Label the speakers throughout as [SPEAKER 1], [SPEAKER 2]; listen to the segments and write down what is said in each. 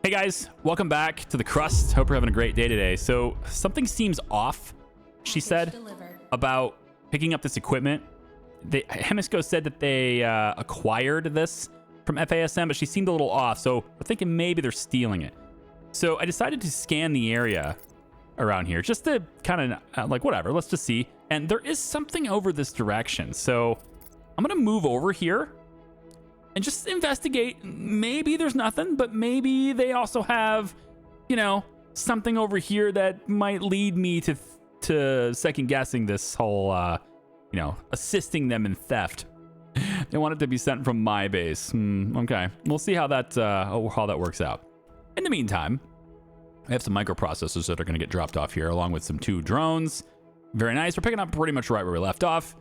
[SPEAKER 1] Hey guys, welcome back to the Crust. Hope you're having a great day today. So something seems off, she said, about picking up this equipment. Hemisco said that they acquired this from FASM, but she seemed a little off. So we're thinking maybe they're stealing it. So I decided to scan the area around here just to kind of like, whatever, let's just see. And there is something over this direction. So I'm going to move over here and just investigate. Maybe there's nothing, but maybe they also have, you know, something over here that might lead me to second guessing this whole, you know, assisting them in theft. They want it to be sent from my base. Okay, we'll see how that works out. In the meantime, I have some microprocessors that are going to get dropped off here, along with some 2 drones. Very nice. We're picking up pretty much right where we left off.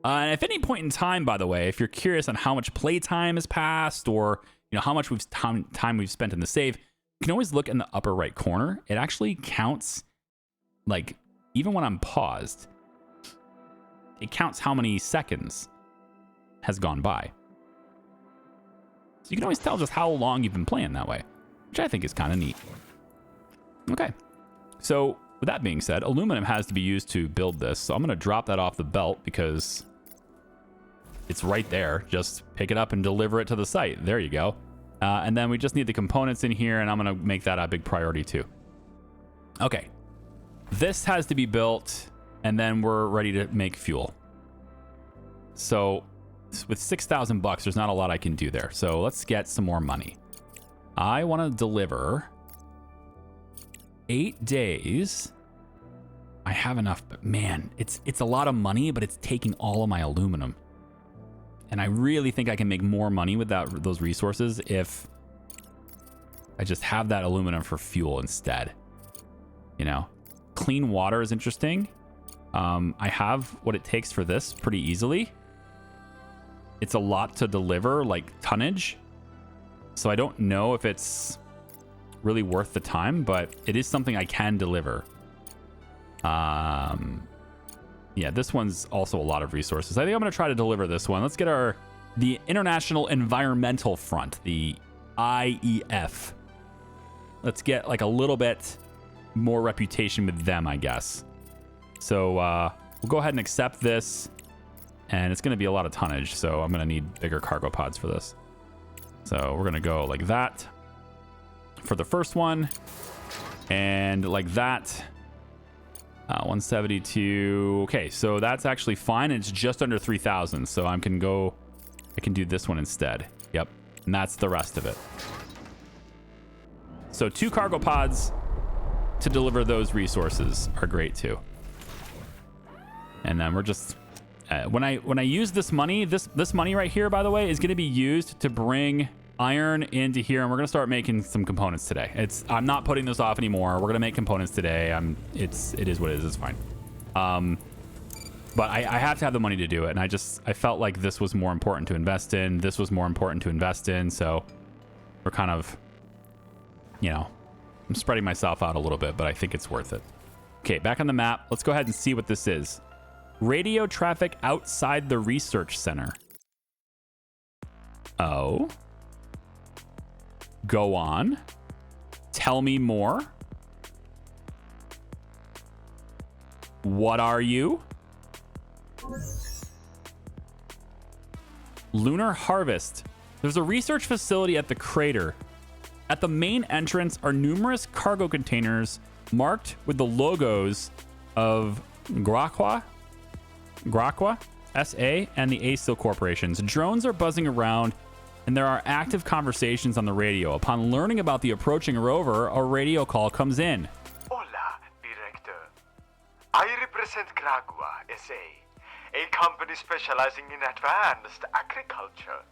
[SPEAKER 1] And if at any point in time, by the way, if you're curious on how much playtime has passed, or you know how much time we've spent in the save, you can always look in the upper right corner. It actually counts, like even when I'm paused, it counts how many seconds has gone by. So you can always tell just how long you've been playing that way, which I think is kind of neat. Okay, so with that being said, aluminum has to be used to build this. So I'm going to drop that off the belt because it's right there. Just pick it up and deliver it to the site. There you go. And then we just need the components in here, and I'm going to make that a big priority too. Okay. This has to be built, and then we're ready to make fuel. So with $6,000, there's not a lot I can do there. So let's get some more money. I want to deliver 8 days. I have enough, but man, it's a lot of money, but it's taking all of my aluminum. And I really think I can make more money with those resources if I just have that aluminum for fuel instead. You know, clean water is interesting. I have what it takes for this pretty easily. It's a lot to deliver, like tonnage. So I don't know if it's really worth the time, but it is something I can deliver. Yeah, this one's also a lot of resources. I think I'm going to try to deliver this one. Let's get the International Environmental Front, the IEF. Let's get like a little bit more reputation with them, I guess. So we'll go ahead and accept this, and it's going to be a lot of tonnage, so I'm going to need bigger cargo pods for this. So we're going to go like that for the first one, and like that. 172. Okay, so that's actually fine. It's just under 3,000, so I can do this one instead. Yep, and that's the rest of it. So 2 cargo pods to deliver those resources are great too. And then we're just when I use this money, this money right here, by the way, is going to be used to bring iron into here, and we're gonna start making some components today. I'm not putting this off anymore. We're gonna make components today. It is what it is. It's fine. But I have to have the money to do it, and I felt like this was more important to invest in. This was more important to invest in. So we're kind of, you know, I'm spreading myself out a little bit, but I think it's worth it. Okay, back on the map. Let's go ahead and see what this is. Radio traffic outside the research center. Oh. Go on. Tell me more. What are you? Lunar harvest. There's a research facility at the crater. At the main entrance are numerous cargo containers marked with the logos of Graqua, SA, and the ASIL corporations. Drones are buzzing around, and there are active conversations on the radio. Upon learning about the approaching rover, a radio call comes in.
[SPEAKER 2] Hola, Director. I represent Graqua, SA, a company specializing in advanced agriculture.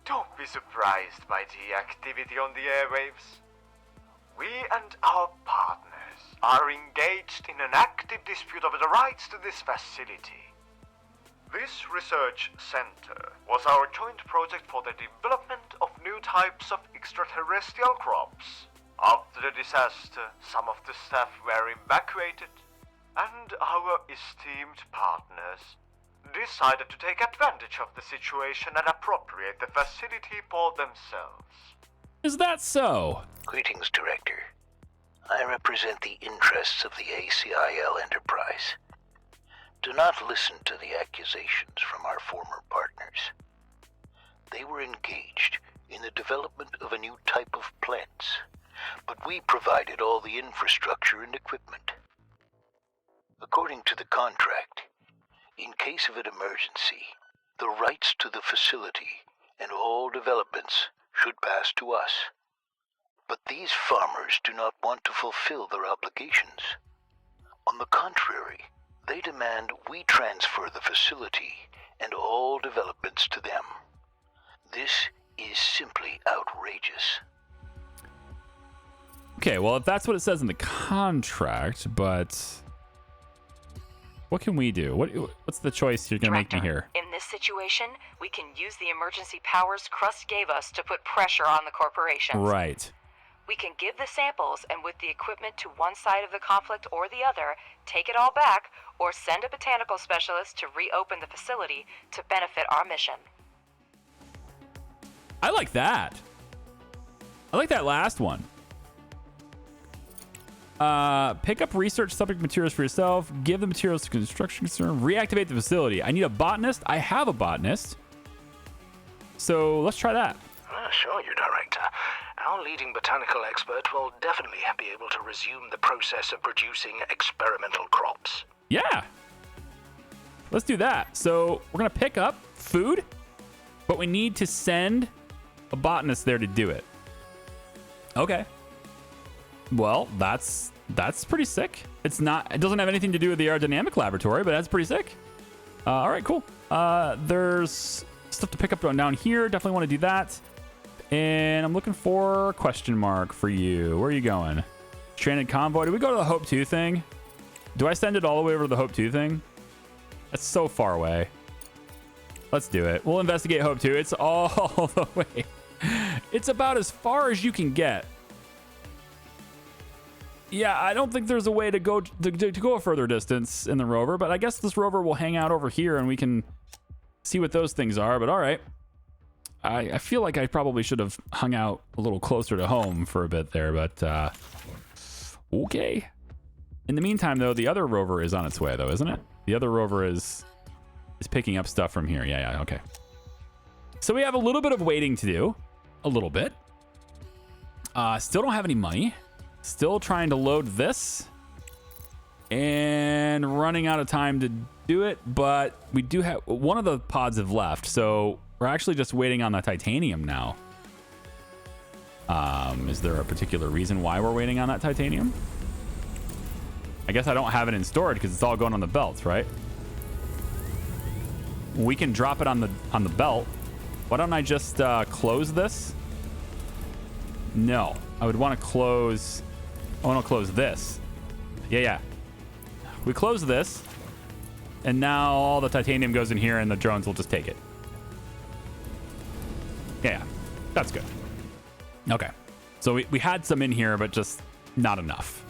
[SPEAKER 2] Don't be surprised by the activity on the airwaves. We and our partners are engaged in an active dispute over the rights to this facility. This research center was our joint project for the development of new types of extraterrestrial crops. After the disaster, some of the staff were evacuated, and our esteemed partners decided to take advantage of the situation and appropriate the facility for themselves.
[SPEAKER 1] Is that so?
[SPEAKER 3] Greetings, Director. I represent the interests of the ACIL enterprise. Do not listen to the accusations from our former partners. They were engaged in the development of a new type of plants, but we provided all the infrastructure and equipment. According to the contract, in case of an emergency, the rights to the facility and all developments should pass to us. But these farmers do not want to fulfill their obligations. On the contrary, they demand we transfer the facility and all developments to them. This is simply outrageous.
[SPEAKER 1] Okay, well, if that's what it says in the contract, but what can we do? What's the choice you're going to make me here?
[SPEAKER 4] In this situation, we can use the emergency powers CRUST gave us to put pressure on the corporations.
[SPEAKER 1] Right.
[SPEAKER 4] We can give the samples and with the equipment to one side of the conflict or the other, take it all back, or send a botanical specialist to reopen the facility to benefit our mission.
[SPEAKER 1] I like that. I like that last one. Pick up research subject materials for yourself. Give the materials to construction concern. Reactivate the facility. I need a botanist. I have a botanist. So let's try that.
[SPEAKER 5] I assure you, Director, our leading botanical expert will definitely be able to resume the process of producing experimental crops.
[SPEAKER 1] Yeah. Let's do that. So we're going to pick up food, but we need to send a botanist there to do it. Okay. Well, that's pretty sick. It doesn't have anything to do with the aerodynamic laboratory, but that's pretty sick. All right, cool. There's stuff to pick up down here. Definitely want to do that. And I'm looking for a question mark for you. Where are you going? Stranded convoy. Do we go to the Hope 2 thing? Do I send it all the way over to the Hope 2 thing? That's so far away. Let's do it. We'll investigate Hope 2. It's all the way. It's about as far as you can get. Yeah, I don't think there's a way to go a further distance in the rover, but I guess this rover will hang out over here and we can see what those things are. But all right. I feel like I probably should have hung out a little closer to home for a bit there, but okay. In the meantime, though, the other rover is on its way, though, isn't it? The other rover is picking up stuff from here. Yeah, okay. So we have a little bit of waiting to do. A little bit. Still don't have any money. Still trying to load this. And running out of time to do it, but we do have... One of the pods have left, so we're actually just waiting on the titanium now. Is there a particular reason why we're waiting on that titanium? I guess I don't have it in storage because it's all going on the belts, right? We can drop it on the belt. Why don't I just close this? No, I would want to close... I want to close this. Yeah. We close this, and now all the titanium goes in here, and the drones will just take it. Yeah, that's good. Okay, so we had some in here, but just not enough.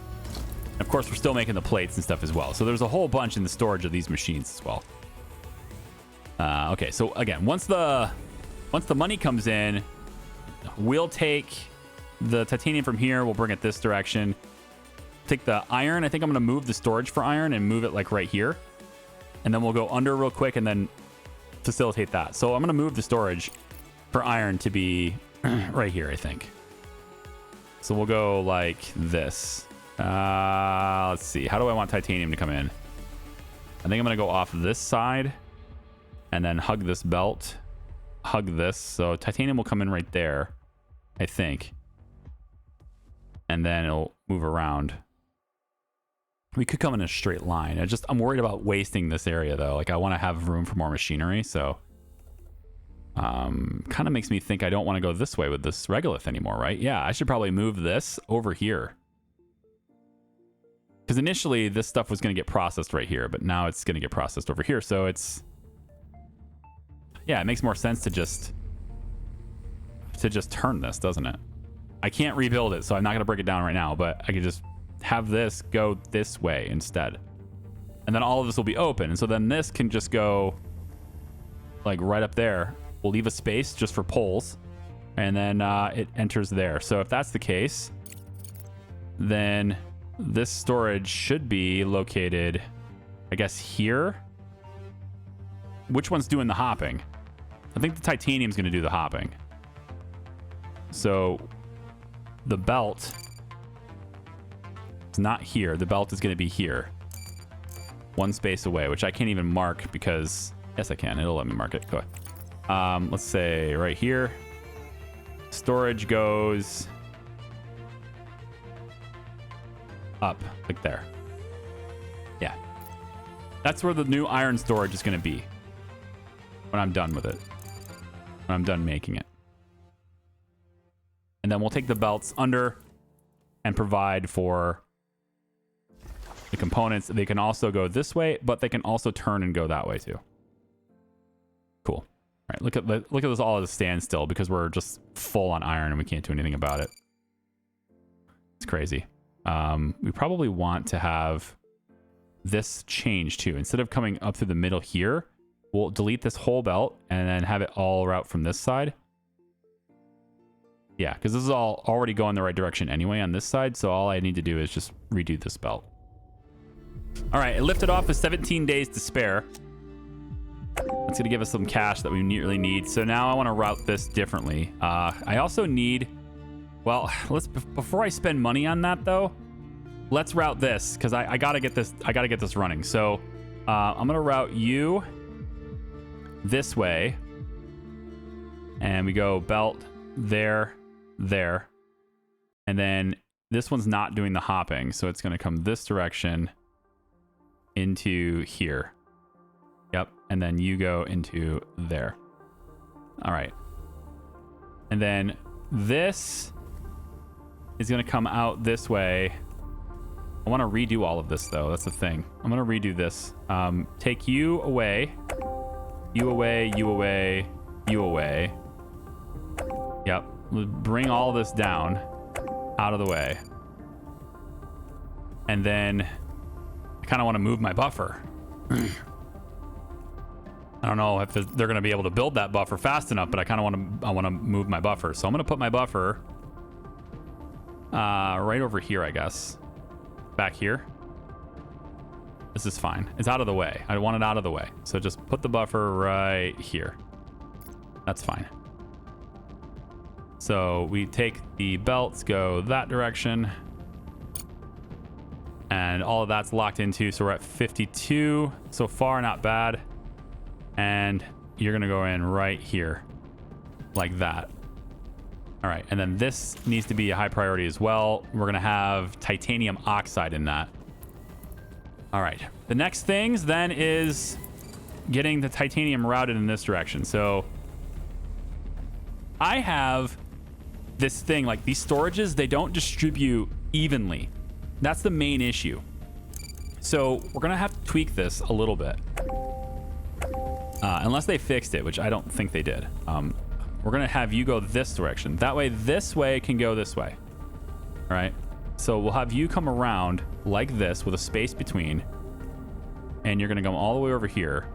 [SPEAKER 1] Of course, we're still making the plates and stuff as well. So there's a whole bunch in the storage of these machines as well. Okay, so again, once the money comes in, we'll take the titanium from here. We'll bring it this direction. Take the iron. I think I'm going to move the storage for iron and move it like right here. And then we'll go under real quick and then facilitate that. So I'm going to move the storage for iron to be right here, I think. So we'll go like this. Let's see. How do I want titanium to come in? I think I'm going to go off this side and then hug this belt. Hug this. So titanium will come in right there, I think. And then it'll move around. We could come in a straight line. I'm worried about wasting this area though. Like I want to have room for more machinery. So kind of makes me think I don't want to go this way with this regolith anymore, right? Yeah, I should probably move this over here. Because initially this stuff was going to get processed right here, but now it's going to get processed over here. So it's, yeah, it makes more sense to just turn this, doesn't it? I can't rebuild it, so I'm not going to break it down right now, but I could just have this go this way instead. And then all of this will be open. And so then this can just go like right up there. We'll leave a space just for poles. and then it enters there. So if that's the case, then this storage should be located, I guess, here. Which one's doing the hopping? I think the titanium's going to do the hopping. So the belt is not here. The belt is going to be here. One space away, which I can't even mark because... Yes, I can. It'll let me mark it. Go ahead. Let's say right here. Storage goes up, like there. Yeah. That's where the new iron storage is going to be when I'm done with it. When I'm done making it. And then we'll take the belts under and provide for the components. They can also go this way, but they can also turn and go that way too. Cool. All right, look at this all at a standstill because we're just full on iron and we can't do anything about it. It's crazy. We probably want to have this change too. Instead of coming up through the middle here, we'll delete this whole belt and then have it all route from this side. Yeah, because this is all already going the right direction anyway on this side. So all I need to do is just redo this belt. All right, it lifted off with 17 days to spare. That's going to give us some cash that we really need. So now I want to route this differently. I also need... Well, before I spend money on that though, let's route this because I gotta get this. I gotta get this running. So I'm gonna route you this way, and we go belt there, and then this one's not doing the hopping, so it's gonna come this direction into here. Yep, and then you go into there. All right, and then this is going to come out this way. I want to redo all of this, though. That's the thing. I'm going to redo this. Take you away. You away, you away, you away. Yep. Bring all this down out of the way. And then I kind of want to move my buffer. I don't know if they're going to be able to build that buffer fast enough, but I kind of want to move my buffer. So I'm going to put my buffer right over here, I guess. Back here. This is fine. It's out of the way. I want it out of the way. So just put the buffer right here. That's fine. So we take the belts, go that direction. And all of that's locked into. So we're at 52. So far, not bad. And you're going to go in right here. Like that. All right, and then this needs to be a high priority as well. We're going to have titanium oxide in that. All right, the next things then is getting the titanium routed in this direction. So I have this thing, like these storages, they don't distribute evenly. That's the main issue. So we're going to have to tweak this a little bit. Unless they fixed it, which I don't think they did. We're going to have you go this direction. That way, this way can go this way. All right. So we'll have you come around like this with a space between. And you're going to go all the way over here.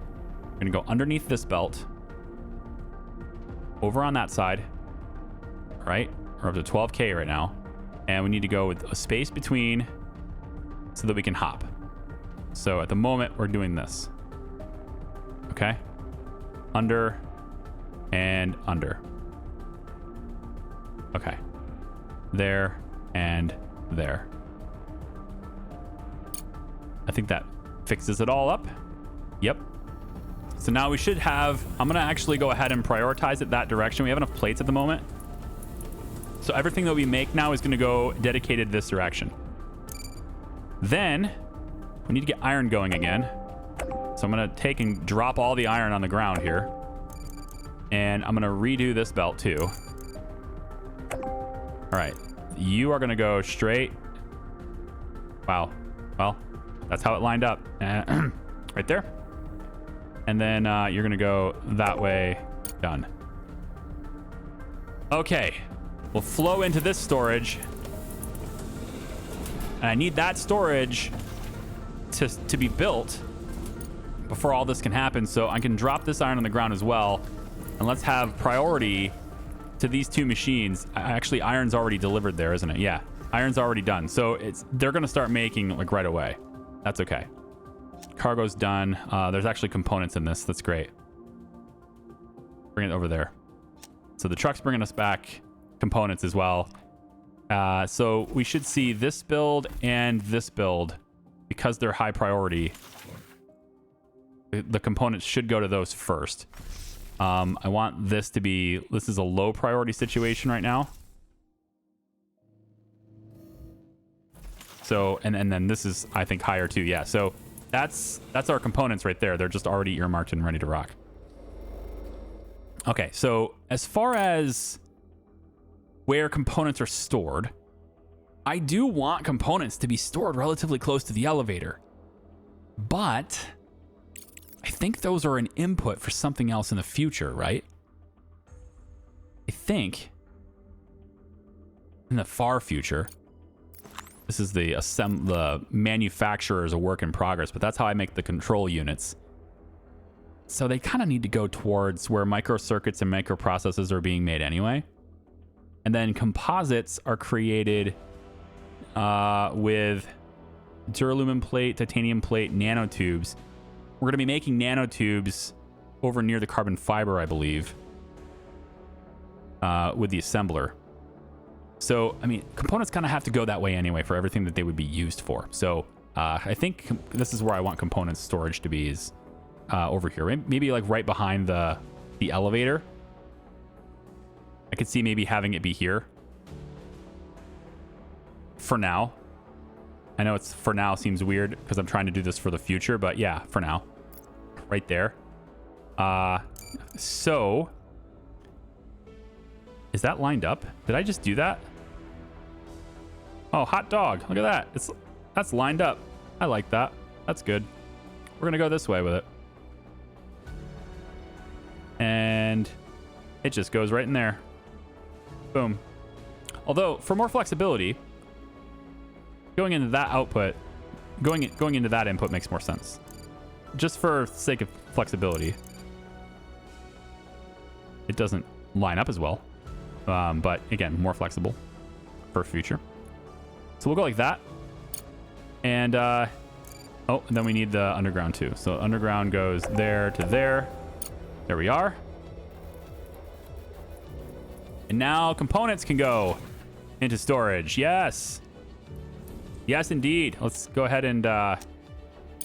[SPEAKER 1] You're going to go underneath this belt. Over on that side. All right. We're up to 12K right now. And we need to go with a space between so that we can hop. So at the moment, we're doing this. Okay. Under and under. Okay. There and there. I think that fixes it all up. Yep. So now we should have... I'm going to actually go ahead and prioritize it that direction. We have enough plates at the moment. So everything that we make now is going to go dedicated this direction. Then we need to get iron going again. So I'm going to take and drop all the iron on the ground here. And I'm going to redo this belt too. All right. You are going to go straight. Wow. Well, that's how it lined up. Right there. And then you're going to go that way. Done. Okay. We'll flow into this storage. And I need that storage to be built before all this can happen. So I can drop this iron on the ground as well. And let's have priority to these two machines. Actually, iron's already delivered there, isn't it? Yeah, iron's already done. So they're going to start making like right away. That's okay. Cargo's done. There's actually components in this. That's great. Bring it over there. So the truck's bringing us back components as well. So we should see this build and this build, because they're high priority. The components should go to those first. I want this to be, this is a low priority situation right now. So, and then this is, I think, higher too. Yeah, so that's our components right there. They're just already earmarked and ready to rock. Okay, so as far as where components are stored, I do want components to be stored relatively close to the elevator. But I think those are an input for something else in the future, right? I think in the far future, this is the manufacturer is a work in progress, but that's how I make the control units. So they kind of need to go towards where microcircuits and microprocessors are being made anyway. And then composites are created with duralumin plate, titanium plate, nanotubes. We're going to be making nanotubes over near the carbon fiber, I believe, with the assembler. So, I mean, components kind of have to go that way anyway for everything that they would be used for. So I think this is where I want components storage to be, is over here. Maybe like right behind the elevator. I could see maybe having it be here. For now. I know it's for now seems weird because I'm trying to do this for the future, but yeah, for now. Right there. So is that lined up? Did I just do that? Oh, hot dog. Look at that. That's lined up. I like that. That's good. We're going to go this way with it. And it just goes right in there. Boom. Although, for more flexibility, going into that output, going into that input makes more sense. Just for sake of flexibility. It doesn't line up as well. But again, more flexible for future. So we'll go like that. And, oh, and then we need the underground too. So underground goes there to there. There we are. And now components can go into storage. Yes. Yes, indeed. Let's go ahead and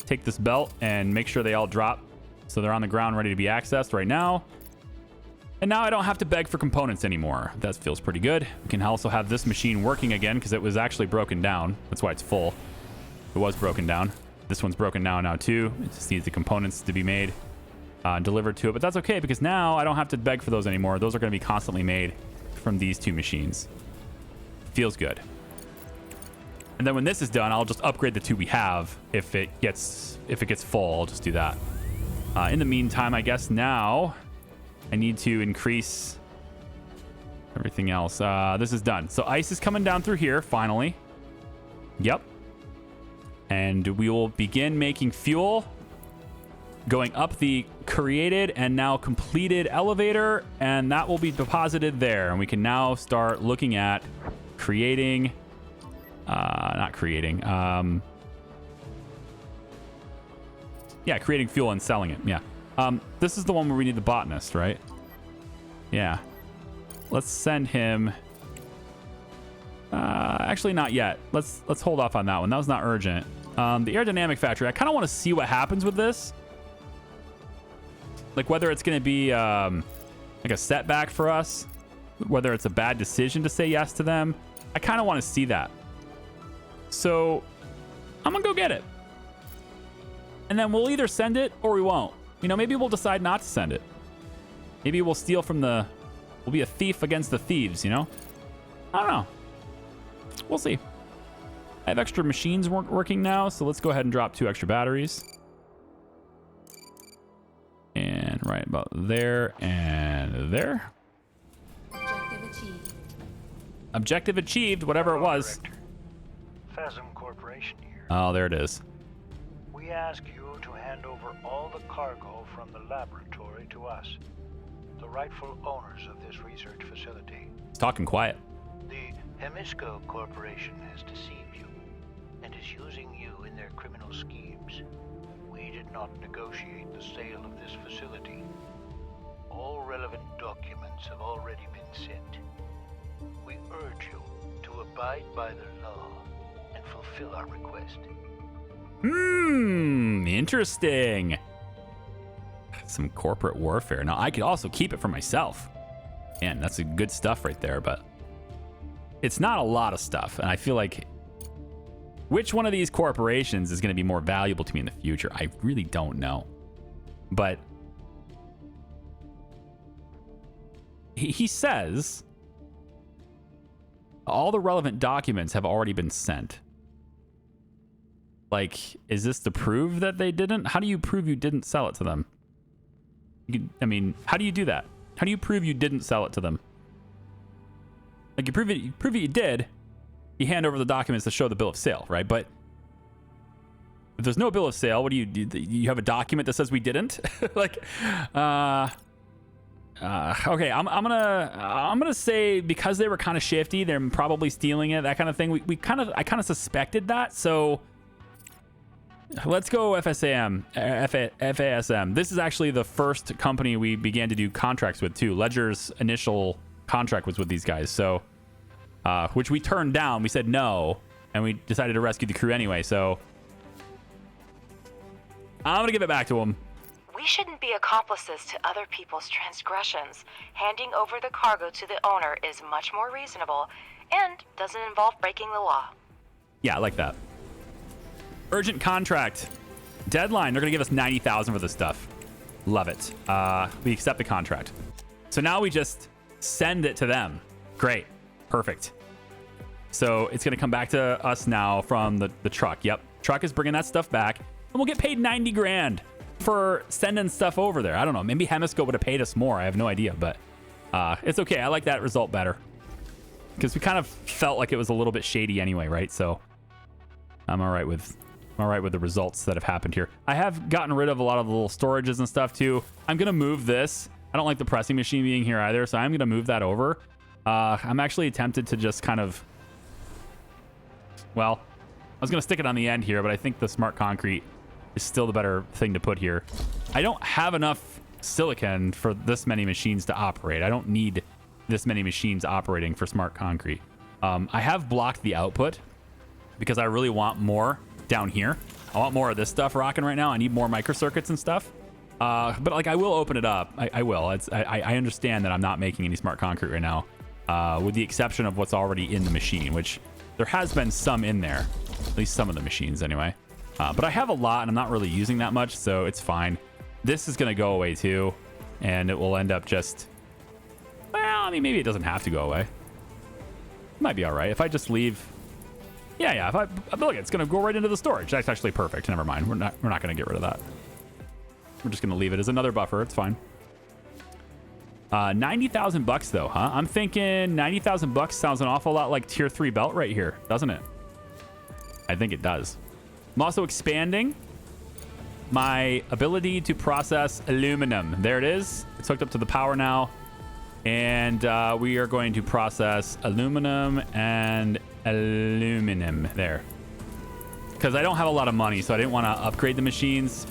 [SPEAKER 1] take this belt and make sure they all drop. So they're on the ground ready to be accessed right now. And now I don't have to beg for components anymore. That feels pretty good. We can also have this machine working again because it was actually broken down. That's why it's full. It was broken down. This one's broken down now too. It just needs the components to be made, delivered to it. But that's okay because now I don't have to beg for those anymore. Those are going to be constantly made from these two machines. Feels good. And then when this is done, I'll just upgrade the two we have. If it gets full, I'll just do that. In the meantime, I guess now I need to increase everything else. This is done. So ice is coming down through here, finally. Yep. And we will begin making fuel, going up the created and now completed elevator, and that will be deposited there. And we can now start looking at creating, not creating, yeah, creating fuel and selling it. Yeah. This is the one where we need the botanist, right? Yeah. Let's send him. Actually, not yet. Let's hold off on that one. That was not urgent. The aerodynamic factory. I kind of want to see what happens with this. Like whether it's going to be like a setback for us, whether it's a bad decision to say yes to them. I kind of want to see that. So I'm gonna go get it, and then we'll either send it or we won't. You know, maybe we'll decide not to send it. Maybe we'll steal from we'll be a thief against the thieves, you know? I don't know. We'll see. I have extra machines working now, so let's go ahead and drop 2 extra batteries. And right about there and there.
[SPEAKER 6] Objective achieved.
[SPEAKER 1] Objective achieved, whatever it was.
[SPEAKER 3] Phasm Corporation here.
[SPEAKER 1] Oh, there it is.
[SPEAKER 3] We ask you to hand over all the cargo from the laboratory to us. the rightful owners of this research facility.
[SPEAKER 1] He's talking quiet.
[SPEAKER 3] The Hemisco Corporation has deceived you and is using you in their criminal schemes. We did not negotiate the sale of this facility. All relevant documents have already been sent. We urge you to abide by the law and fulfill our request.
[SPEAKER 1] Interesting. Some corporate warfare. Now, I could also keep it for myself. Man, that's a good stuff right there, but it's not a lot of stuff. And I feel like which one of these corporations is going to be more valuable to me in the future? I really don't know. But he says all the relevant documents have already been sent. Like, is this to prove that they didn't? How do you prove you didn't sell it to them? I mean, how do you do that? How do you prove you didn't sell it to them? Like, you prove it you did, you hand over the documents to show the bill of sale, right? But if there's no bill of sale, what do? You have a document that says we didn't? Like, okay, I'm gonna say because they were kind of shifty, they're probably stealing it, that kind of thing. I kind of suspected that, so let's go FASM. This is actually the first company we began to do contracts with too. Ledger's initial contract was with these guys, so which we turned down. We said no, and we decided to rescue the crew anyway. So I'm gonna give it back to them.
[SPEAKER 4] We shouldn't be accomplices to other people's transgressions. Handing over the cargo to the owner is much more reasonable and doesn't involve breaking the law.
[SPEAKER 1] Yeah, I like that. Urgent contract. Deadline. They're going to give us 90,000 for this stuff. Love it. We accept the contract. So now we just send it to them. Great. Perfect. So it's going to come back to us now from the truck. Yep. Truck is bringing that stuff back. And we'll get paid 90 grand for sending stuff over there. I don't know. Maybe Hemisco would have paid us more. I have no idea. But it's okay. I like that result better. Because we kind of felt like it was a little bit shady anyway, right? So I'm all right with the results that have happened here. I have gotten rid of a lot of the little storages and stuff too. I'm gonna move this. I don't like the pressing machine being here either, so I'm gonna move that over. I'm actually tempted to just kind of, well, I was gonna stick it on the end here, but I think the smart concrete is still the better thing to put here. I don't have enough silicon for this many machines to operate. I don't need this many machines operating for smart concrete. I have blocked the output because I really want more down here. I want more of this stuff rocking right now. I need more microcircuits and stuff. But like, I will open it up. I will. I understand that I'm not making any smart concrete right now, with the exception of what's already in the machine, which there has been some in there, at least some of the machines anyway. But I have a lot and I'm not really using that much, so it's fine. This is going to go away too, and it will end up just, well, I mean, maybe it doesn't have to go away. It might be all right if I just leave. Yeah. If I look, it's gonna go right into the storage. That's actually perfect. Never mind. We're not gonna get rid of that. We're just gonna leave it as another buffer. It's fine. 90,000 bucks though, huh? I'm thinking 90,000 bucks sounds an awful lot like tier 3 belt right here, doesn't it? I think it does. I'm also expanding my ability to process aluminum. There it is. It's hooked up to the power now. And we are going to process aluminum and aluminum there. Because I don't have a lot of money, so I didn't want to upgrade the machines.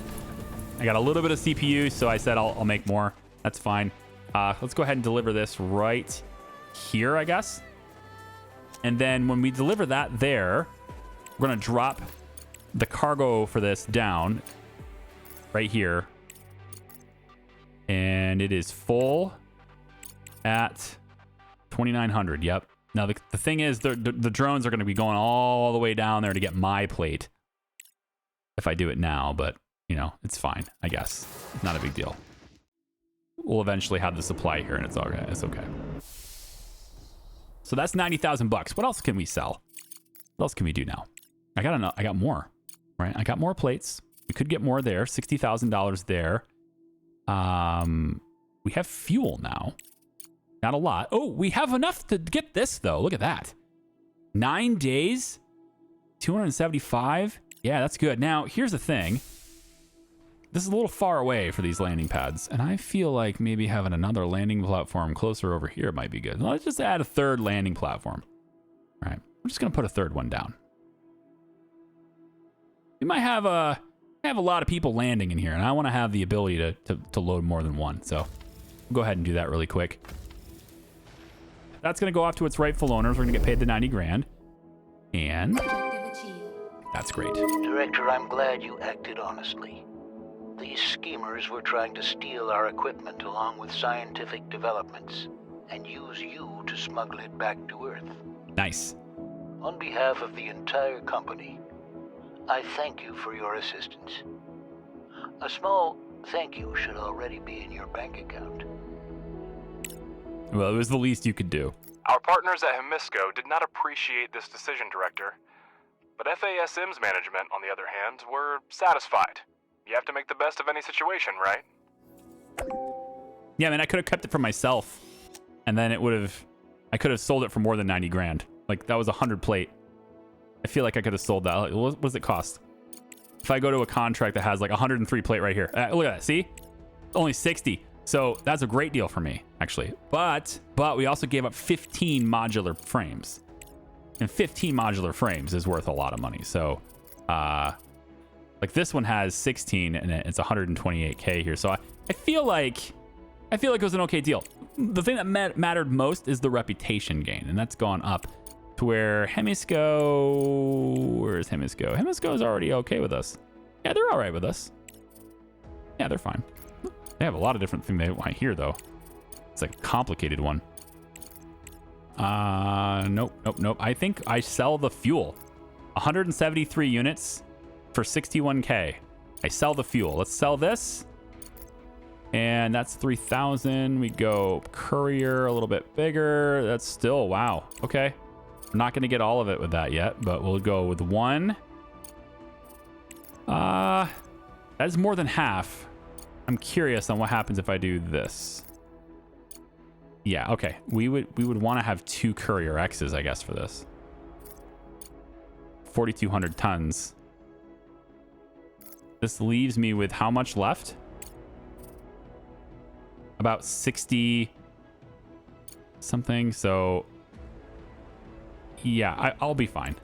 [SPEAKER 1] I got a little bit of CPU, so I said I'll make more. That's fine. Let's go ahead and deliver this right here, I guess. And then when we deliver that there, we're going to drop the cargo for this down right here. And it is full at 2,900. Yep. Now, the thing is, the drones are going to be going all the way down there to get my plate if I do it now, but, you know, it's fine, I guess. Not a big deal. We'll eventually have the supply here, and it's okay. It's okay. So that's 90,000 bucks. What else can we sell? What else can we do now? I got more, right? I got more plates. We could get more there. $60,000 there. We have fuel now. Not a lot. Oh, we have enough to get this, though. Look at that. 9 days, 275. Yeah, that's good. Now, here's the thing. this is a little far away for these landing pads, and I feel like maybe having another landing platform closer over here might be good. Let's just add a third landing platform. All right, I'm just gonna put a third one down. We might have a lot of people landing in here, and I want to have the ability to load more than one. So we'll go ahead and do that really quick. That's gonna go off to its rightful owners. We're gonna get paid the 90 grand, and
[SPEAKER 6] Objective achieved.
[SPEAKER 1] that's great.
[SPEAKER 3] Director, I'm glad you acted honestly. These schemers were trying to steal our equipment along with scientific developments and use you to smuggle it back to Earth.
[SPEAKER 1] Nice.
[SPEAKER 3] On behalf of the entire company, I thank you for your assistance. A small thank you should already be in your bank account.
[SPEAKER 1] Well, it was the least you could do.
[SPEAKER 7] Our partners at Hemisco did not appreciate this decision, Director. But FASM's management, on the other hand, were satisfied. You have to make the best of any situation, right?
[SPEAKER 1] Yeah, I mean, I could have kept it for myself, and then I could have sold it for more than 90 grand. Like, that was 100 plate. I feel like I could have sold that. Like, what does it cost? If I go to a contract that has like 103 plate right here, look at that. See, only 60. So that's a great deal for me, actually. But we also gave up 15 modular frames, and 15 modular frames is worth a lot of money. So, like this one has 16 and it's 128K here. So I feel like it was an okay deal. The thing that mattered most is the reputation gain, and that's gone up to where Hemisco, where's Hemisco? Hemisco is already okay with us. Yeah, they're all right with us. Yeah, they're fine. They have a lot of different things they want here, though. It's a complicated one. Nope. I think I sell the fuel. 173 units for 61K. I sell the fuel. Let's sell this. And that's 3,000. We go courier, a little bit bigger. That's still, wow. Okay. I'm not going to get all of it with that yet, but we'll go with one. That's more than half. I'm curious on what happens if I do this. Yeah, okay. We would want to have 2 courier X's, I guess, for this. 4,200 tons. This leaves me with how much left? About 60 something. So yeah, I'll be fine.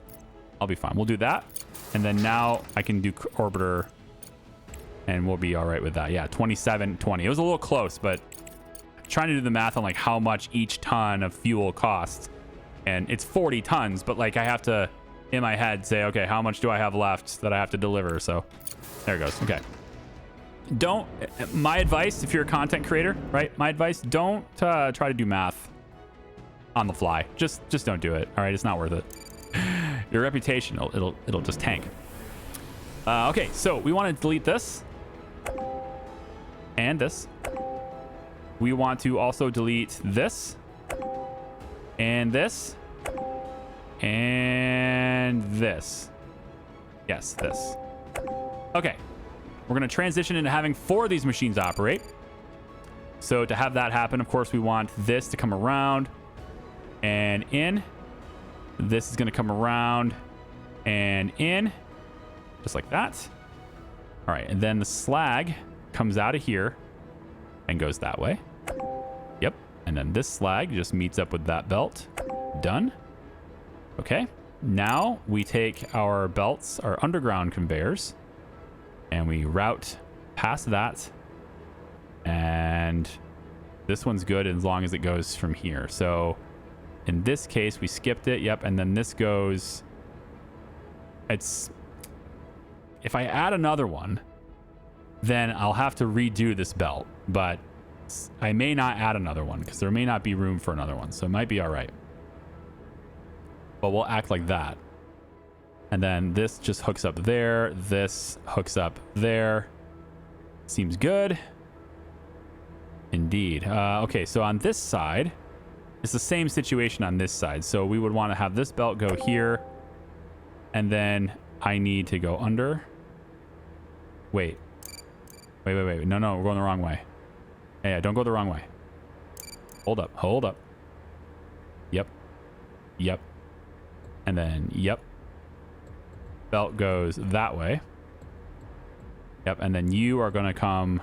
[SPEAKER 1] I'll be fine. We'll do that. And then now I can do orbiter and we'll be all right with that. Yeah, 2720. It was a little close, but trying to do the math on like how much each ton of fuel costs. And it's 40 tons, but like I have to, in my head, say, okay, how much do I have left that I have to deliver? So there it goes. Okay. My advice, if you're a content creator, right? My advice, don't try to do math on the fly. Just don't do it. All right, it's not worth it. Your reputation, it'll just tank. Okay, so we want to delete this and this. We want to also delete this and this and this. Yes, this. Okay. We're going to transition into having 4 of these machines operate. So to have that happen, of course, we want this to come around and in. This is going to come around and in, just like that. All right, and then the slag comes out of here and goes that way. Yep, and then this slag just meets up with that belt. Done. Okay, now we take our belts, our underground conveyors, and we route past that. And this one's good as long as it goes from here. So in this case, we skipped it. Yep. And then this goes, if I add another one, then I'll have to redo this belt, but I may not add another one because there may not be room for another one. So it might be all right, but we'll act like that. And then this just hooks up there. This hooks up there. Seems good. Indeed. Okay, so on this side, it's the same situation on this side. So we would want to have this belt go here. And then I need to go under. Wait. No, we're going the wrong way. Yeah, don't go the wrong way. Hold up. Yep. And then, yep. Belt goes that way. Yep, and then you are going to come...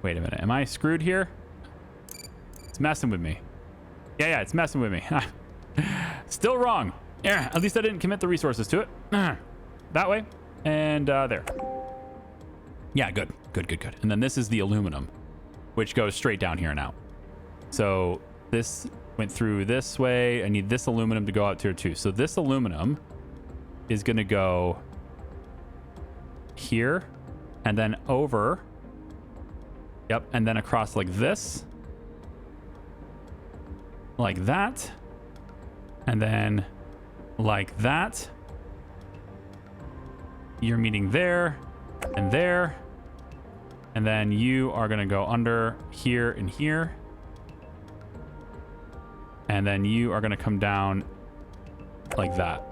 [SPEAKER 1] Wait a minute. Am I screwed here? It's messing with me. Yeah, it's messing with me. Still wrong. Yeah, at least I didn't commit the resources to it. That way. And there. Yeah, good. And then this is the aluminum, which goes straight down here and out. So this went through this way. I need this aluminum to go out here too. So this aluminum is going to go here and then over. Yep, and then across like this. Like that. And then like that. You're meeting there and there. And then you are going to go under here and here. And then you are going to come down like that.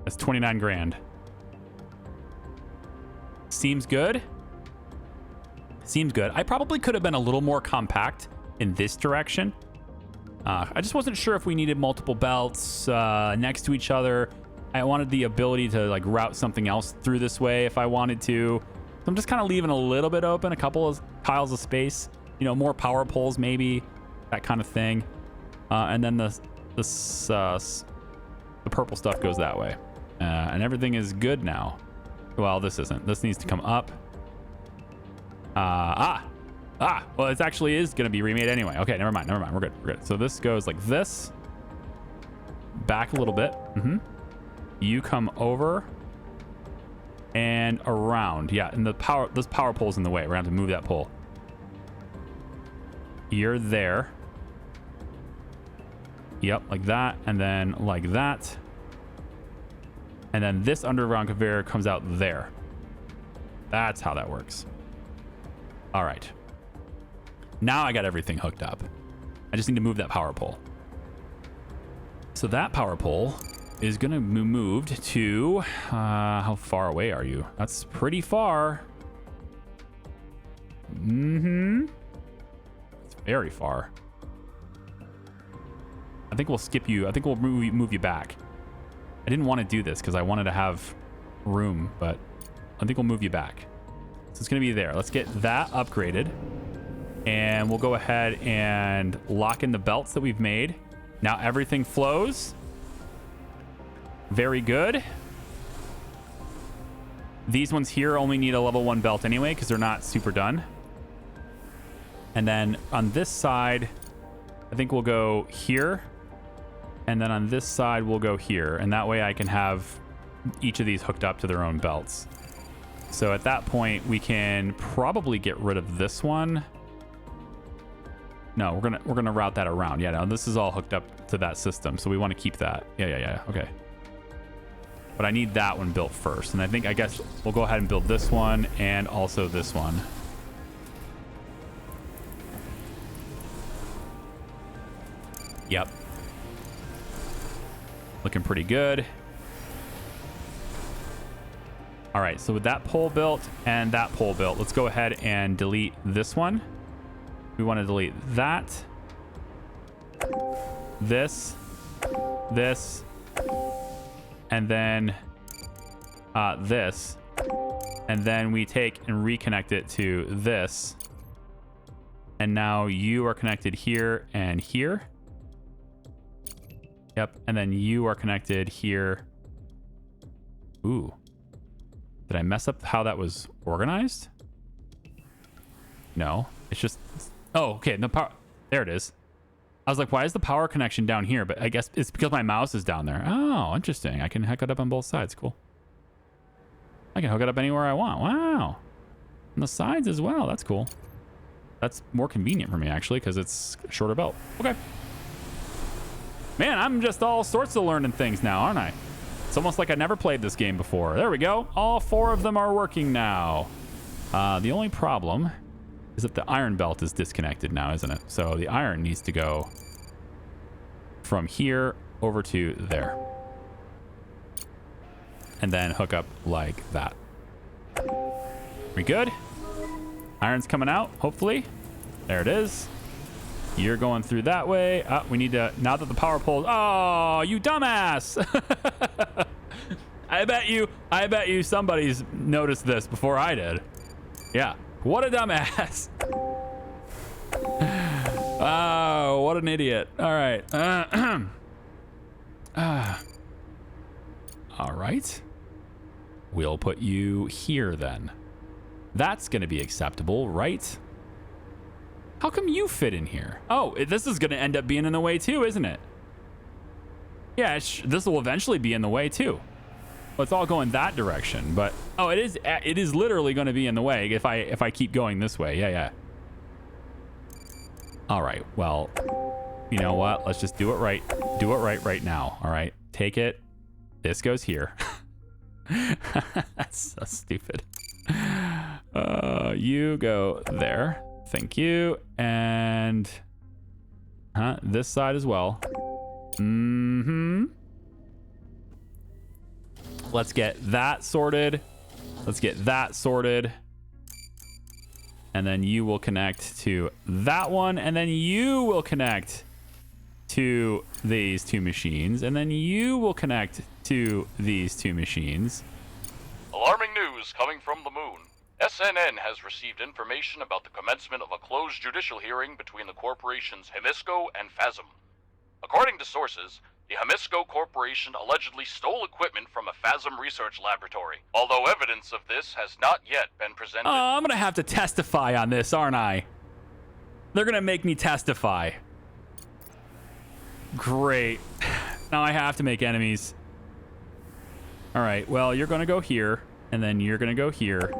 [SPEAKER 1] That's 29 grand. Seems good. Seems good. I probably could have been a little more compact in this direction. I just wasn't sure if we needed multiple belts next to each other. I wanted the ability to like route something else through this way if I wanted to. So I'm just kind of leaving a little bit open, a couple of tiles of space, you know, more power poles maybe, that kind of thing. And then the purple stuff goes that way. And everything is good now. Well, this isn't. This needs to come up. Well, it actually is going to be remade anyway. Okay, never mind. We're good. So this goes like this. Back a little bit. You come over and around. Yeah, and this power pole's in the way. We're going to have to move that pole. You're there. Yep, like that. And then like that. And then this underground conveyor comes out there. That's how that works. All right. Now I got everything hooked up. I just need to move that power pole. So that power pole is going to be moved to... how far away are you? That's pretty far. It's very far. I think we'll skip you. I think we'll move you back. I didn't want to do this because I wanted to have room, but I think we'll move you back. So it's going to be there. Let's get that upgraded. And we'll go ahead and lock in the belts that we've made. Now everything flows. Very good. These ones here only need a level 1 belt anyway because they're not super done. And then on this side, I think we'll go here. And then on this side, we'll go here. And that way I can have each of these hooked up to their own belts. So at that point, we can probably get rid of this one. No, we're gonna route that around. Yeah, no, this is all hooked up to that system, so we want to keep that. Yeah. Okay. But I need that one built first, and I guess we'll go ahead and build this one and also this one. Yep. Looking pretty good. All right, so with that pole built and that pole built, let's go ahead and delete this one. We want to delete that, this, and then this. And then we take and reconnect it to this. And now you are connected here and here. Yep, and then you are connected here. Ooh. Did I mess up how that was organized? No, it's just... Oh, okay, the power... There it is. I was like, why is the power connection down here? But I guess it's because my mouse is down there. Oh, interesting. I can hook it up on both sides. Cool. I can hook it up anywhere I want. Wow. On the sides as well. That's cool. That's more convenient for me, actually, because it's a shorter belt. Okay. Man, I'm just all sorts of learning things now, aren't I? It's almost like I never played this game before. There we go. All 4 of them are working now. The only problem is that the iron belt is disconnected now, isn't it? So the iron needs to go from here over to there. And then hook up like that. We good? Iron's coming out, hopefully. There it is. You're going through that way. We need to, now that the power pole, oh, you dumbass. I bet you somebody's noticed this before I did. Yeah. What a dumbass. Oh, what an idiot. All right. All right. We'll put you here then. That's going to be acceptable, right? How come you fit in here? Oh, this is going to end up being in the way too, isn't it? Yeah, this will eventually be in the way too. Well, it's all going that direction, but oh, it is literally going to be in the way if I keep going this way. Yeah. All right. Well, you know what? Let's just do it right. Do it right now. All right. Take it. This goes here. That's so stupid. You go there. Thank you. And this side as well. Let's get that sorted. And then you will connect to that one. And then you will connect to these two machines. And then you will connect to these two machines.
[SPEAKER 8] Alarming news coming from the moon. SNN has received information about the commencement of a closed judicial hearing between the corporations Hemisco and Phasm. According to sources, the Hemisco Corporation allegedly stole equipment from a Phasm research laboratory, although evidence of this has not yet been presented.
[SPEAKER 1] Oh, I'm going to have to testify on this, aren't I? They're going to make me testify. Great. Now I have to make enemies. All right, well, you're going to go here, and then you're going to go here.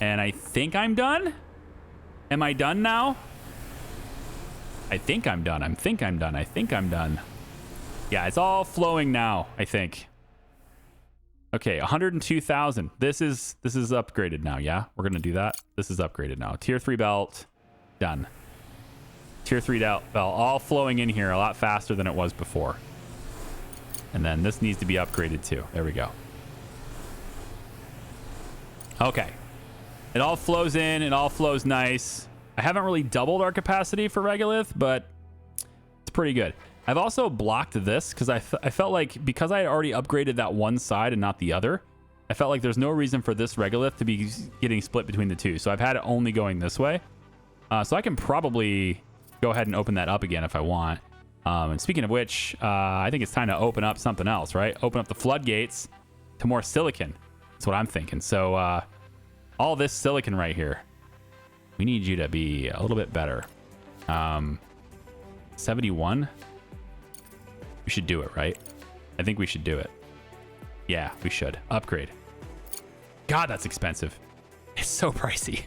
[SPEAKER 1] And I think I'm done? Am I done now? I think I'm done. I think I'm done. Yeah, it's all flowing now, I think. Okay, 102,000. This is upgraded now, yeah? We're going to do that. This is upgraded now. Tier 3 belt. Done. Tier 3 belt all flowing in here a lot faster than it was before. And then this needs to be upgraded too. There we go. Okay. It all flows in. It all flows nice. I haven't really doubled our capacity for Regolith, but it's pretty good. I've also blocked this because I felt like because I had already upgraded that one side and not the other, I felt like there's no reason for this Regolith to be getting split between the two. So I've had it only going this way. So I can probably go ahead and open that up again if I want. And speaking of which, I think it's time to open up something else, right? Open up the floodgates to more silicon. That's what I'm thinking. So all this silicon right here, we need you to be a little bit better. 71. We should do it, right? I think we should do it. Yeah, we should. Upgrade. God, that's expensive. It's so pricey.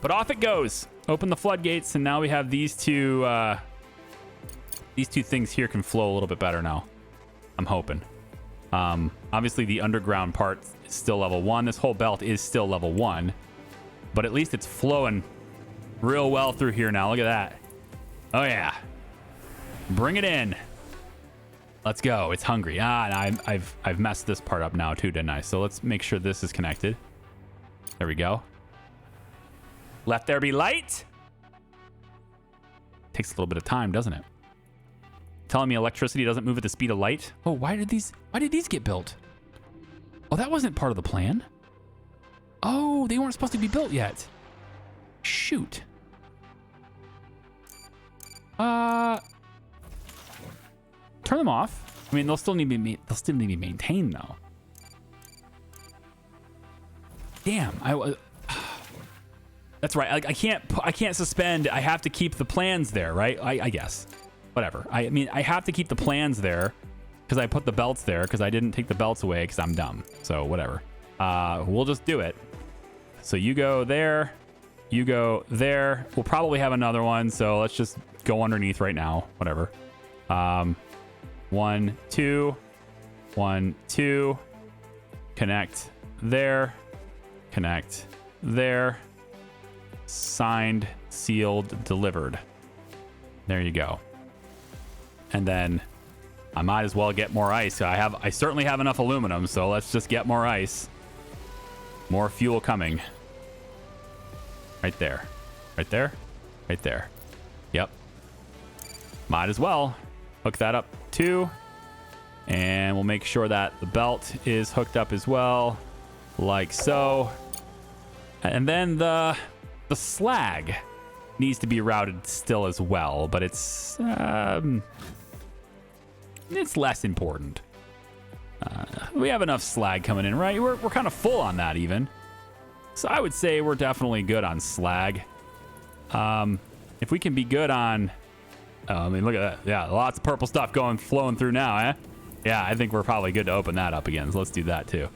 [SPEAKER 1] But off it goes. Open the floodgates, and now we have these two things here can flow a little bit better now. I'm hoping. Obviously, the underground part is still level 1. This whole belt is still level 1. But at least it's flowing real well through here now. Look at that. Oh, yeah. Bring it in. Let's go. It's hungry. I've messed this part up now too, didn't I? So let's make sure this is connected. There we go. Let there be light. Takes a little bit of time, doesn't it? Telling me electricity doesn't move at the speed of light. Oh, why did these get built? Oh, that wasn't part of the plan. Oh, they weren't supposed to be built yet. Shoot. Turn them off. I mean, they'll still need to be maintained though. Damn, that's right. I can't suspend. I have to keep the plans there, right? I guess. Whatever. I mean, I have to keep the plans there because I put the belts there because I didn't take the belts away because I'm dumb. So whatever. We'll just do it. So you go there. You go there. We'll probably have another one. So let's just go underneath right now. Whatever. 1, 2. 1, 2. Connect there. Connect there. Signed, sealed, delivered. There you go. And then I might as well get more ice. I certainly have enough aluminum, so let's just get more ice. More fuel coming. Right there. Right there. Right there. Yep. Might as well hook that up too. And we'll make sure that the belt is hooked up as well, like so. And then the slag needs to be routed still as well, but it's less important. We have enough slag coming in, right? We're kind of full on that even. So I would say we're definitely good on slag. If we can be good on, I mean, look at that. Yeah, lots of purple stuff flowing through now, eh? Yeah, I think we're probably good to open that up again. So let's do that too.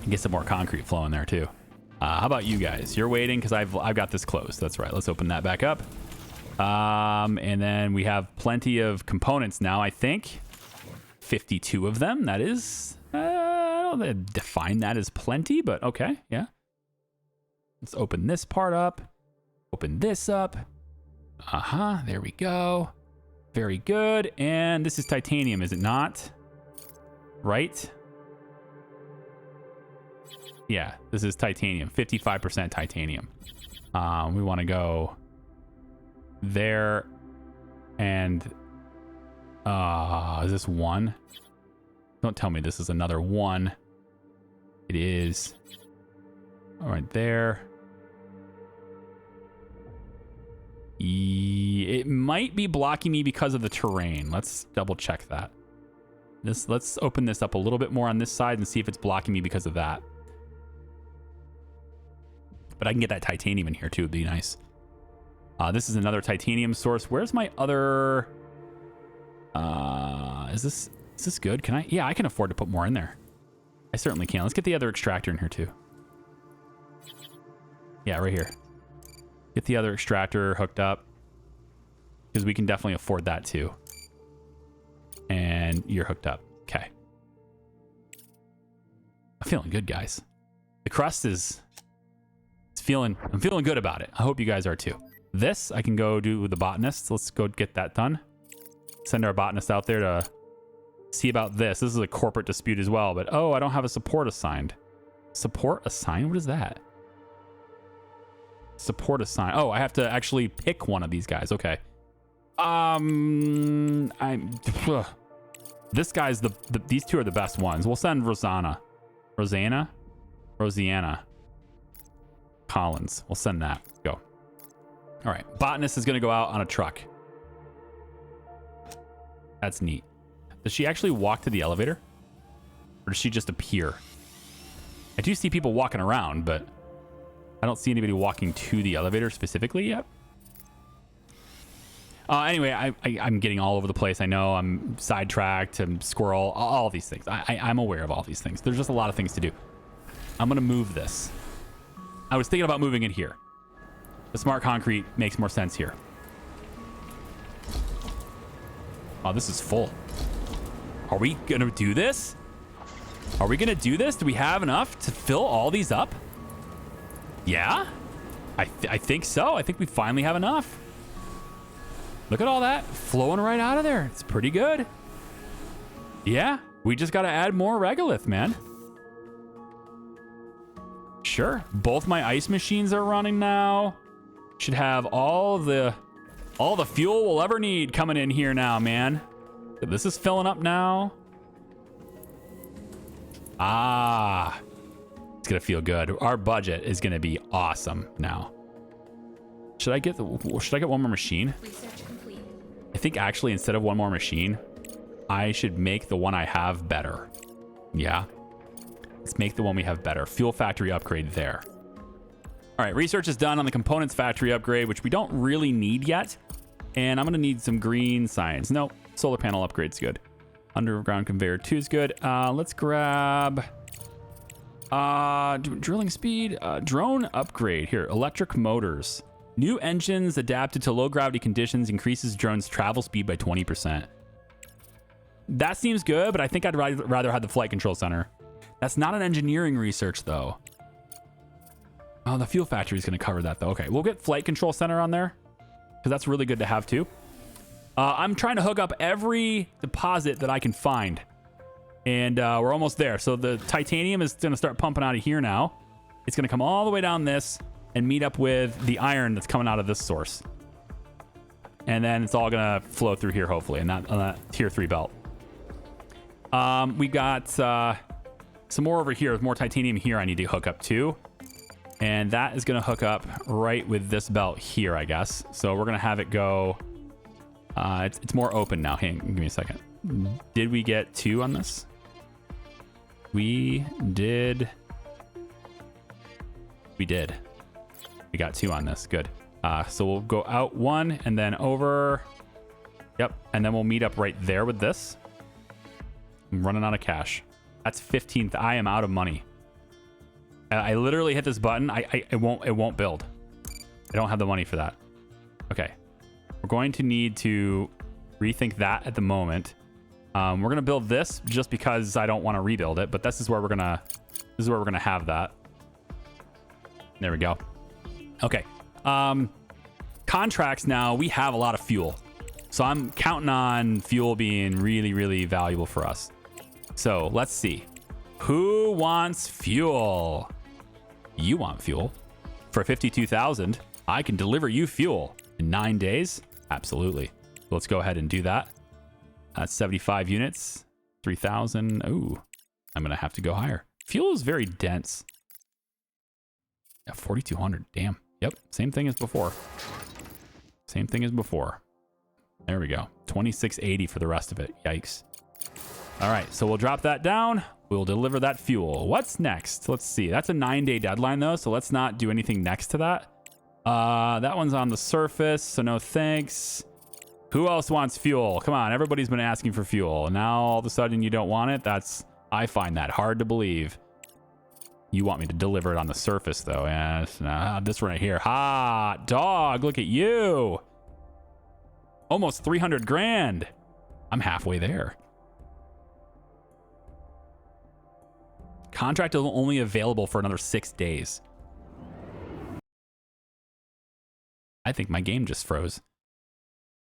[SPEAKER 1] And get some more concrete flowing there too. How about you guys? You're waiting because I've got this closed. That's right. Let's open that back up. And then we have plenty of components now, I think. 52 of them. That is, I don't define that as plenty, but okay. Yeah. Let's open this part up. Open this up. There we go. Very good. And this is titanium, is it not? Right? Yeah, this is titanium. 55% titanium. We want to go there. And is this one? Don't tell me this is another one. It is. All right, there. It might be blocking me because of the terrain. Let's double check that. Let's open this up a little bit more on this side and see if it's blocking me because of that. But I can get that titanium in here too. It'd be nice. This is another titanium source. Where's my other? Is this good? Can I? Yeah, I can afford to put more in there. I certainly can. Let's get the other extractor in here too. Yeah, right here. Get the other extractor hooked up because we can definitely afford that too. And you're hooked up. Okay. I'm feeling good, guys. The crust is. I'm feeling good about it. I hope you guys are too. This I can go do with the botanists. Let's go get that done. Send our botanist out there to see about this. This is a corporate dispute as well, but oh, I don't have a support assigned. Support assigned? What is that? Support assigned. Oh, I have to actually pick one of these guys. Okay. This guy's these two are the best ones. We'll send Rosanna Collins. We'll send that. Go. All right. Botanist is going to go out on a truck. That's neat. Does she actually walk to the elevator? Or does she just appear? I do see people walking around, but I don't see anybody walking to the elevator specifically yet. Anyway, I'm getting all over the place. I know I'm sidetracked, I'm squirrel, all these things. I'm aware of all these things. There's just a lot of things to do. I'm going to move this. I was thinking about moving it here. The smart concrete makes more sense here. Oh, this is full. Are we going to do this? Are we going to do this? Do we have enough to fill all these up? Yeah? I think so. I think we finally have enough. Look at all that flowing right out of there. It's pretty good. Yeah, we just got to add more regolith, man. Sure. Both my ice machines are running now. Should have all the fuel we'll ever need coming in here now, man. This is filling up now. Ah, it's gonna feel good. Our budget is gonna be awesome now. Should I get one more machine?
[SPEAKER 6] Research complete.
[SPEAKER 1] I think actually instead of one more machine, I should make the one I have better. Yeah. Let's make the one we have better. Fuel factory upgrade there. All right, research is done on the components factory upgrade, which we don't really need yet. And I'm gonna need some green science. No, solar panel upgrade's good. Underground conveyor 2 is good. Let's grab drilling speed, drone upgrade here. Electric motors. New engines adapted to low gravity conditions increases drone's travel speed by 20%. That seems good, but I think I'd rather have the flight control center. That's not an engineering research though. Oh, the fuel factory is going to cover that though. Okay, we'll get flight control center on there because that's really good to have too. I'm trying to hook up every deposit that I can find, and we're almost there. So the titanium is going to start pumping out of here now. It's going to come all the way down this and meet up with the iron that's coming out of this source. And then it's all going to flow through here, hopefully, and on that tier 3 belt. We got some more over here. There's more titanium here I need to hook up to. And that is going to hook up right with this belt here, I guess. So we're going to have it go... it's more open now. Hang on, give me a second. Did we get 2 on this? We did. We did. We got 2 on this. Good. So we'll go out 1 and then over. Yep. And then we'll meet up right there with this. I'm running out of cash. That's 15th. I am out of money. I literally hit this button. It won't build. I don't have the money for that. Okay. We're going to need to rethink that at the moment. We're going to build this just because I don't want to rebuild it, but this is where we're going to have that. There we go. Okay. Contracts now, we have a lot of fuel. So I'm counting on fuel being really, really valuable for us. So let's see. Who wants fuel? You want fuel. For 52,000, I can deliver you fuel in 9 days. Absolutely. Let's go ahead and do that. That's 75 units. 3,000. Ooh, I'm going to have to go higher. Fuel is very dense. Yeah, 4,200. Damn. Yep. Same thing as before. Same thing as before. There we go. 2680 for the rest of it. Yikes. All right. So we'll drop that down. We'll deliver that fuel. What's next? Let's see. That's a 9-day deadline, though, so let's not do anything next to that. That one's on the surface, so no thanks. Who else wants fuel? Come on, everybody's been asking for fuel. Now, all of a sudden, you don't want it? I find that hard to believe. You want me to deliver it on the surface, though. Yes. This one right here. Ha! Dog, look at you! Almost 300 grand. I'm halfway there. Contract is only available for another 6 days. I think my game just froze.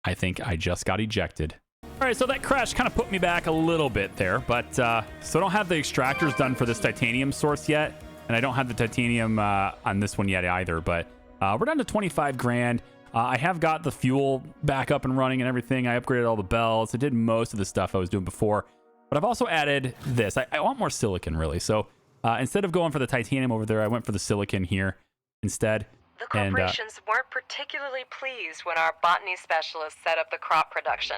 [SPEAKER 1] I think I just got ejected. All right, so that crash kind of put me back a little bit there, but so I don't have the extractors done for this titanium source yet, and I don't have the titanium on this one yet either, but we're down to 25 grand. I have got the fuel back up and running and everything. I upgraded all the bells. I did most of the stuff I was doing before. But I've also added this. I want more silicon, really. So instead of going for the titanium over there, I went for the silicon here instead.
[SPEAKER 4] The corporations weren't particularly pleased when our botany specialists set up the crop production.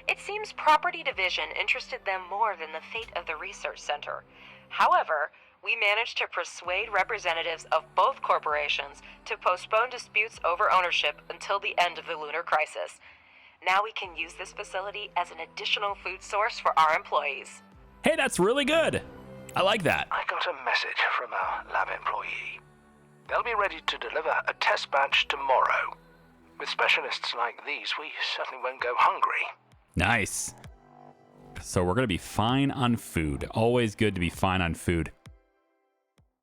[SPEAKER 4] It seems property division interested them more than the fate of the research center. However, we managed to persuade representatives of both corporations to postpone disputes over ownership until the end of the lunar crisis. Now we can use this facility as an additional food source for our employees.
[SPEAKER 1] Hey, that's really good. I like that.
[SPEAKER 5] I got a message from our lab employee. They'll be ready to deliver a test batch tomorrow. With specialists like these, we certainly won't go hungry.
[SPEAKER 1] Nice. So we're going to be fine on food. Always good to be fine on food.